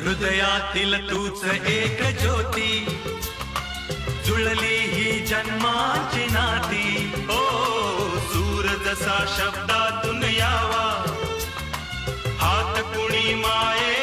हृदयातील तूच एक ज्योती, जुळली ही जन्माची नाती. ओ सूर जसा शब्दातून यावा, हात कुणी माये